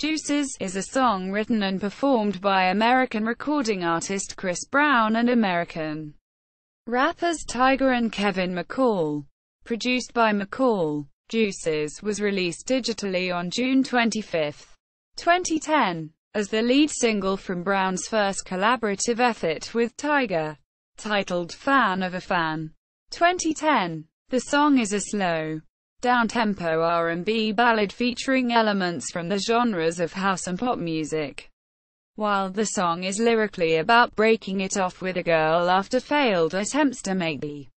Deuces is a song written and performed by American recording artist Chris Brown and American rappers Tyga and Kevin McCall. Produced by McCall, Deuces was released digitally on June 25, 2010, as the lead single from Brown's first collaborative effort with Tyga, titled Fan of a Fan. 2010. The song is a slow, down-tempo R&B ballad featuring elements from the genres of house and pop music. While the song is lyrically about breaking it off with a girl after failed attempts to make the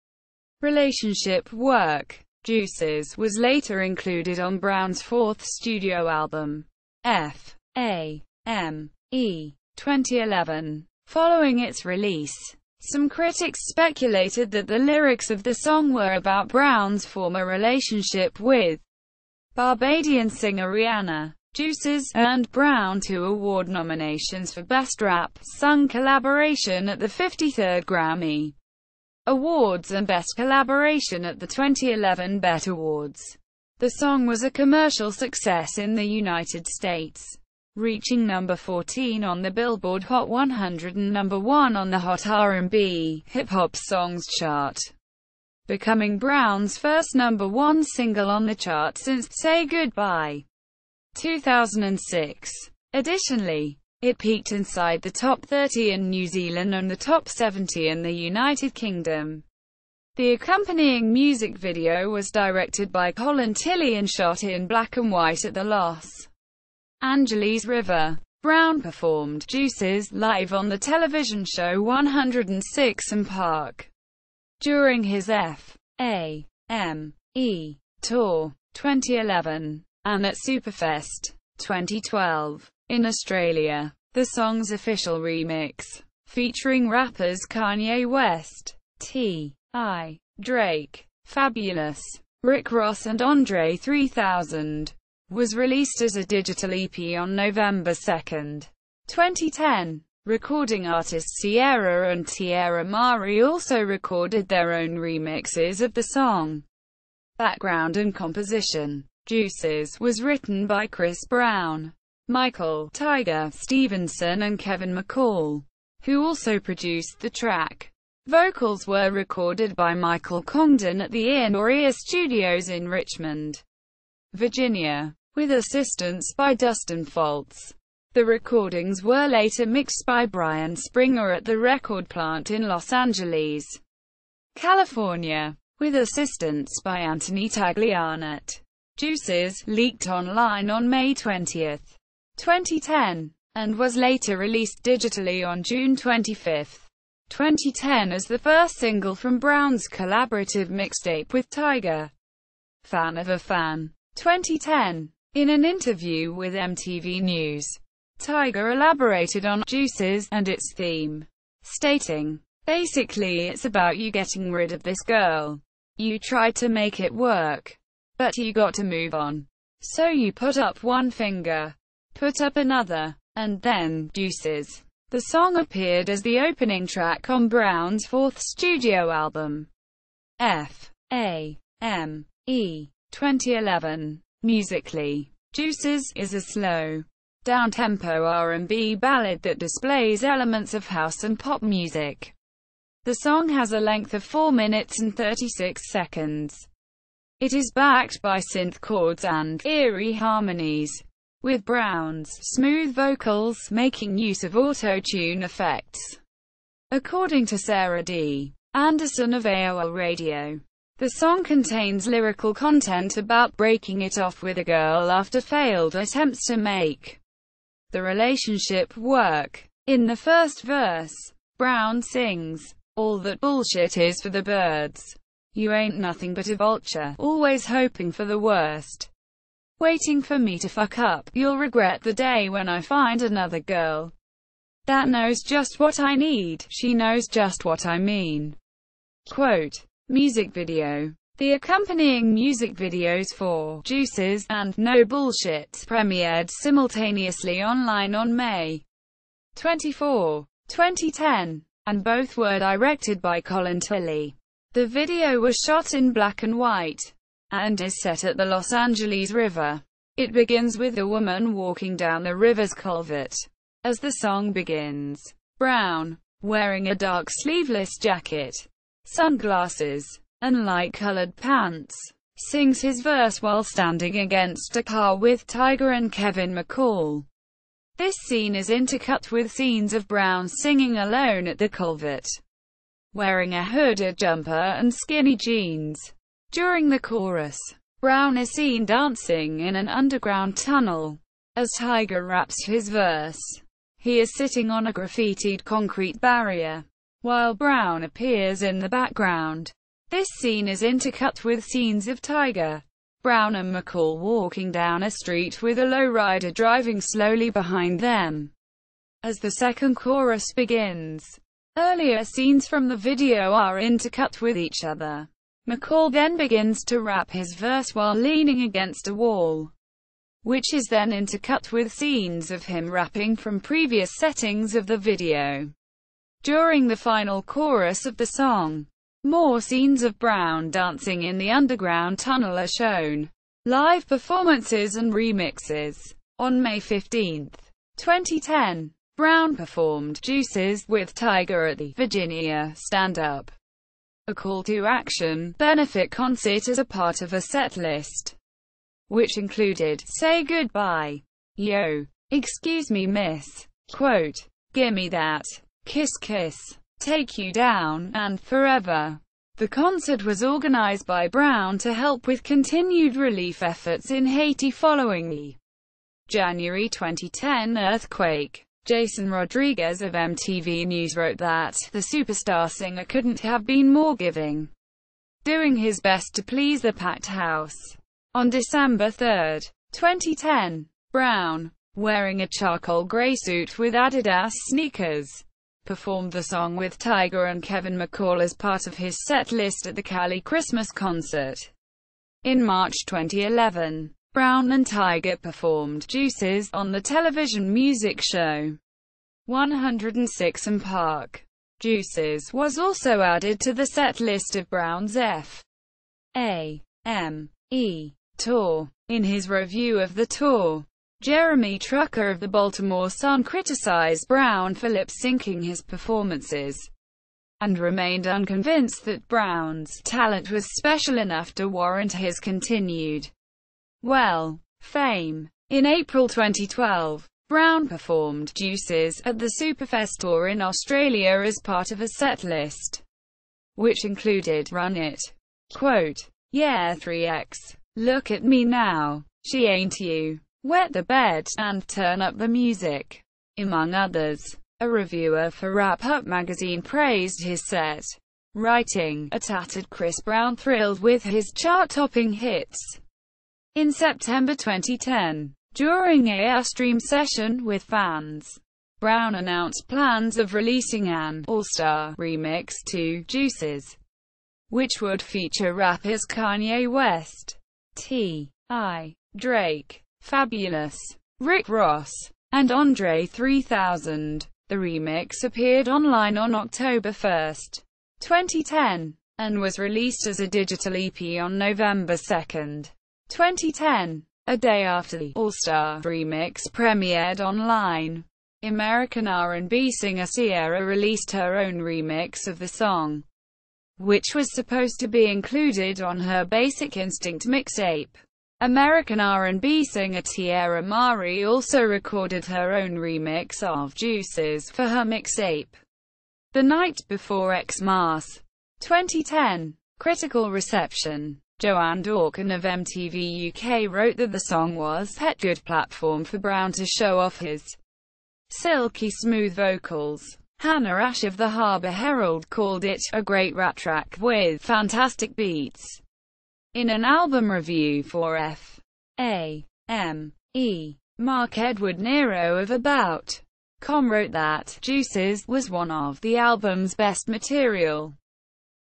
relationship work, Deuces was later included on Brown's fourth studio album, F.A.M.E. 2011. Following its release, some critics speculated that the lyrics of the song were about Brown's former relationship with Barbadian singer Rihanna. Deuces earned Brown 2 award nominations for Best Rap Sung Collaboration at the 53rd Grammy Awards and Best Collaboration at the 2011 BET Awards. The song was a commercial success in the United States, reaching number 14 on the Billboard Hot 100 and number 1 on the Hot R&B hip-hop songs chart, becoming Brown's first number 1 single on the chart since Say Goodbye 2006. Additionally, it peaked inside the top 30 in New Zealand and the top 70 in the United Kingdom. The accompanying music video was directed by Colin Tilley and shot in black and white at the Los Angeles River. Brown performed Deuces live on the television show 106 & Park during his F.A.M.E. tour 2011 and at Superfest 2012 in Australia. The song's official remix, featuring rappers Kanye West, T.I., Drake, Fabulous, Rick Ross and Andre 3000, was released as a digital EP on November 2, 2010. Recording artists Sierra and Tierra Mari also recorded their own remixes of the song. Background and composition. Deuces was written by Chris Brown, Michael Tyga Stevenson and Kevin McCall, who also produced the track. Vocals were recorded by Michael Congdon at the Ear Studios in Richmond, Virginia, with assistance by Dustin Foltz. The recordings were later mixed by Brian Springer at the record plant in Los Angeles, California, with assistance by Anthony Taglianet. Deuces leaked online on May 20, 2010, and was later released digitally on June 25, 2010 as the first single from Brown's collaborative mixtape with Tyga, Fan of a Fan. 2010. In an interview with MTV News, Tyga elaborated on Deuces and its theme, stating, "Basically it's about you getting rid of this girl. You tried to make it work, but you got to move on. So you put up one finger, put up another, and then, Deuces." The song appeared as the opening track on Brown's fourth studio album, F.A.M.E. 2011. Musically, Deuces is a slow, down-tempo R&B ballad that displays elements of house and pop music. The song has a length of 4 minutes and 36 seconds. It is backed by synth chords and eerie harmonies, with Brown's smooth vocals making use of auto-tune effects. According to Sarah D. Anderson of AOL Radio, the song contains lyrical content about breaking it off with a girl after failed attempts to make the relationship work. In the first verse, Brown sings, "All that bullshit is for the birds. You ain't nothing but a vulture, always hoping for the worst. Waiting for me to fuck up. You'll regret the day when I find another girl that knows just what I need. She knows just what I mean." Quote. Music video. The accompanying music videos for Deuces and No Bullshit premiered simultaneously online on May 24, 2010, and both were directed by Colin Tilley. The video was shot in black and white, and is set at the Los Angeles River. It begins with a woman walking down the river's culvert. As the song begins, Brown, wearing a dark sleeveless jacket, sunglasses, and light-colored pants, sings his verse while standing against a car with Tyga and Kevin McCall. This scene is intercut with scenes of Brown singing alone at the culvert, wearing a hooded jumper and skinny jeans. During the chorus, Brown is seen dancing in an underground tunnel. As Tyga raps his verse, he is sitting on a graffitied concrete barrier, while Brown appears in the background. This scene is intercut with scenes of Tyga, Brown and McCall walking down a street with a lowrider driving slowly behind them. As the second chorus begins, earlier scenes from the video are intercut with each other. McCall then begins to rap his verse while leaning against a wall, which is then intercut with scenes of him rapping from previous settings of the video. During the final chorus of the song, more scenes of Brown dancing in the underground tunnel are shown. Live performances and remixes. On May 15, 2010, Brown performed Deuces with Tyga at the Virginia Stand Up, a call to action benefit concert as a part of a set list, which included Say Goodbye, Yo, Excuse Me Miss, Quote, Gimme That, Kiss Kiss, Take You Down, and Forever. The concert was organized by Brown to help with continued relief efforts in Haiti following the January 2010 earthquake. Jason Rodriguez of MTV News wrote that the superstar singer couldn't have been more giving, doing his best to please the packed house. On December 3, 2010, Brown, wearing a charcoal gray suit with Adidas sneakers, performed the song with Tyga and Kevin McCall as part of his set list at the Cali Christmas concert. In March 2011, Brown and Tyga performed Deuces on the television music show 106 & Park. Deuces was also added to the set list of Brown's F.A.M.E. tour. In his review of the tour, Jeremy Trucker of the Baltimore Sun criticized Brown for lip-syncing his performances, and remained unconvinced that Brown's talent was special enough to warrant his continued fame. In April 2012, Brown performed Deuces at the Superfest tour in Australia as part of a set list, which included Run It, Quote, Yeah 3X, Look at Me Now, She Ain't You, Wet the Bed, and Turn Up the Music, among others. A reviewer for Wrap Up magazine praised his set, writing, A tattered Chris Brown thrilled with his chart-topping hits. In September 2010, during a Airstream session with fans, Brown announced plans of releasing an all-star remix to Deuces, which would feature rappers Kanye West, T.I., Drake, Fabulous, Rick Ross, and Andre 3000. The remix appeared online on October 1, 2010, and was released as a digital EP on November 2, 2010, a day after the All-Star remix premiered online. American R&B singer Ciara released her own remix of the song, which was supposed to be included on her Basic Instinct mixtape. American R&B singer Tiara Mari also recorded her own remix of Deuces for her mixtape, The Night Before Xmas. 2010. Critical reception. Joanne Dawkin of MTV UK wrote that the song was a good platform for Brown to show off his silky smooth vocals. Hannah Ash of the Harbour Herald called it a great rap track with fantastic beats. In an album review for F.A.M.E., Mark Edward Nero of About.com wrote that Deuces was one of the album's best material.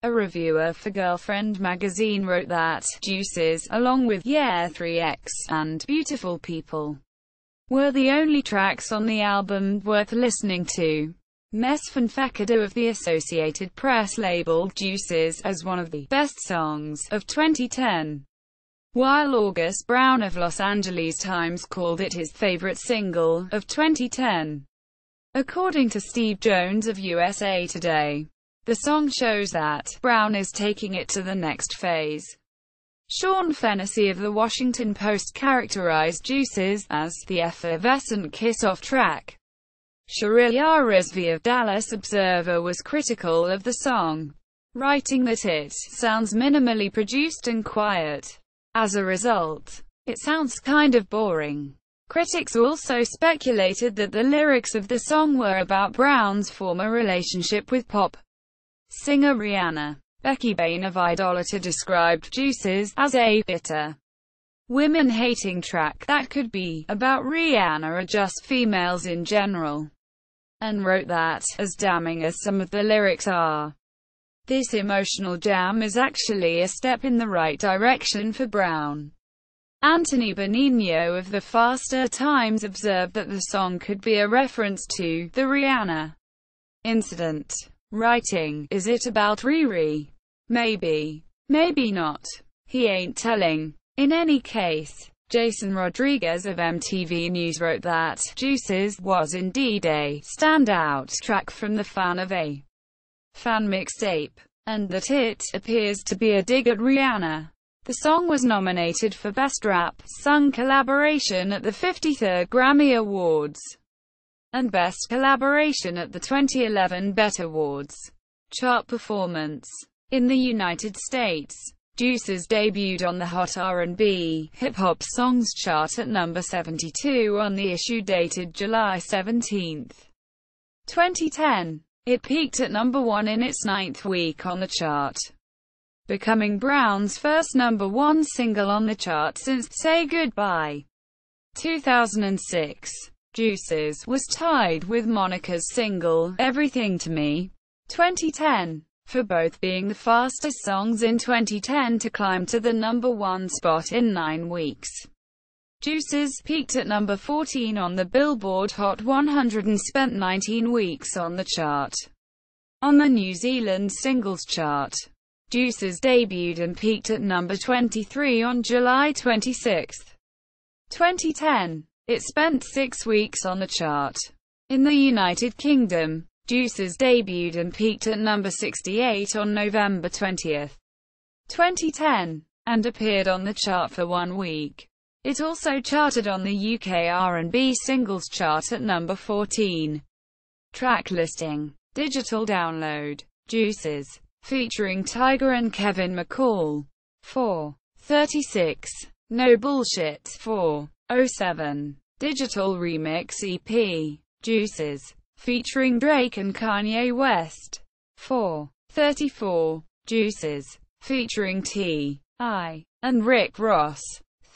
A reviewer for Girlfriend magazine wrote that Deuces, along with Yeah 3X and Beautiful People, were the only tracks on the album worth listening to. Mes Van Fekede of the Associated Press labeled Deuces as one of the best songs of 2010. while August Brown of Los Angeles Times called it his favorite single of 2010. According to Steve Jones of USA Today, the song shows that Brown is taking it to the next phase. Sean Fennessy of The Washington Post characterized Deuces as the effervescent kiss-off track. Sheril Yaresvi of Dallas Observer was critical of the song, writing that it sounds minimally produced and quiet. As a result, it sounds kind of boring. Critics also speculated that the lyrics of the song were about Brown's former relationship with pop singer Rihanna. Becky Bain of Idolator described Deuces as a bitter, women-hating track that could be about Rihanna or just females in general, and wrote that, as damning as some of the lyrics are, this emotional jam is actually a step in the right direction for Brown. Anthony Bonino of the Faster Times observed that the song could be a reference to the Rihanna incident, writing, "Is it about Riri? Maybe. Maybe not. He ain't telling." In any case, Jason Rodriguez of MTV News wrote that Deuces was indeed a standout track from the F.A.M.E. mixtape, and that it appears to be a dig at Rihanna. The song was nominated for Best Rap Sung Collaboration at the 53rd Grammy Awards and Best Collaboration at the 2011 BET Awards. Chart performance. In the United States, Deuces debuted on the Hot R&B, hip-hop songs chart at number 72 on the issue dated July 17, 2010. It peaked at number 1 in its 9th week on the chart, becoming Brown's first number 1 single on the chart since Say Goodbye. 2006. Deuces was tied with Monica's single, Everything to Me, 2010, for both being the fastest songs in 2010 to climb to the number 1 spot in 9 weeks. Deuces peaked at number 14 on the Billboard Hot 100 and spent 19 weeks on the chart. On the New Zealand Singles Chart, Deuces debuted and peaked at number 23 on July 26, 2010. It spent 6 weeks on the chart. In the United Kingdom, Deuces debuted and peaked at number 68 on November 20, 2010, and appeared on the chart for 1 week. It also charted on the UK R&B Singles Chart at number 14. Track listing. Digital download. Deuces, featuring Tyga and Kevin McCall. 4:36. No Bullshit. 4:07. Digital remix EP. Deuces, featuring Drake and Kanye West. 4:34. Deuces, featuring T.I. and Rick Ross.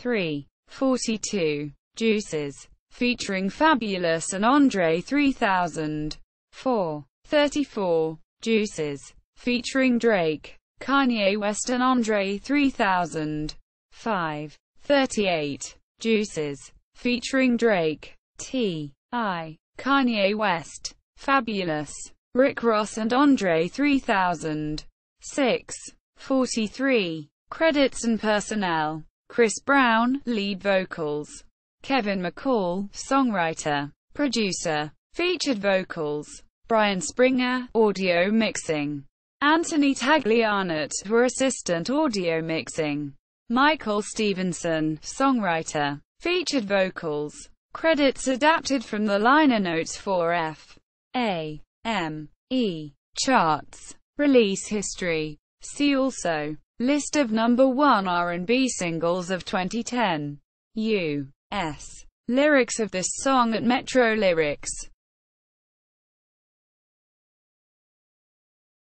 3:42. Deuces, featuring Fabulous and Andre 3000. 4:34. Deuces, featuring Drake, Kanye West and Andre 3000. 5:38. Deuces, featuring Drake, T.I., Kanye West, Fabulous, Rick Ross and Andre 3000. 6:43. Credits and personnel. Chris Brown, lead vocals. Kevin McCall, songwriter, producer. Featured vocals. Brian Springer, audio mixing. Anthony Taglianot for assistant audio mixing. Michael Stevenson, songwriter. Featured vocals. Credits adapted from the liner notes for F.A.M.E. charts. Release history. See also. List of number 1 R&B singles of 2010. U.S. Lyrics of this song at Metro Lyrics.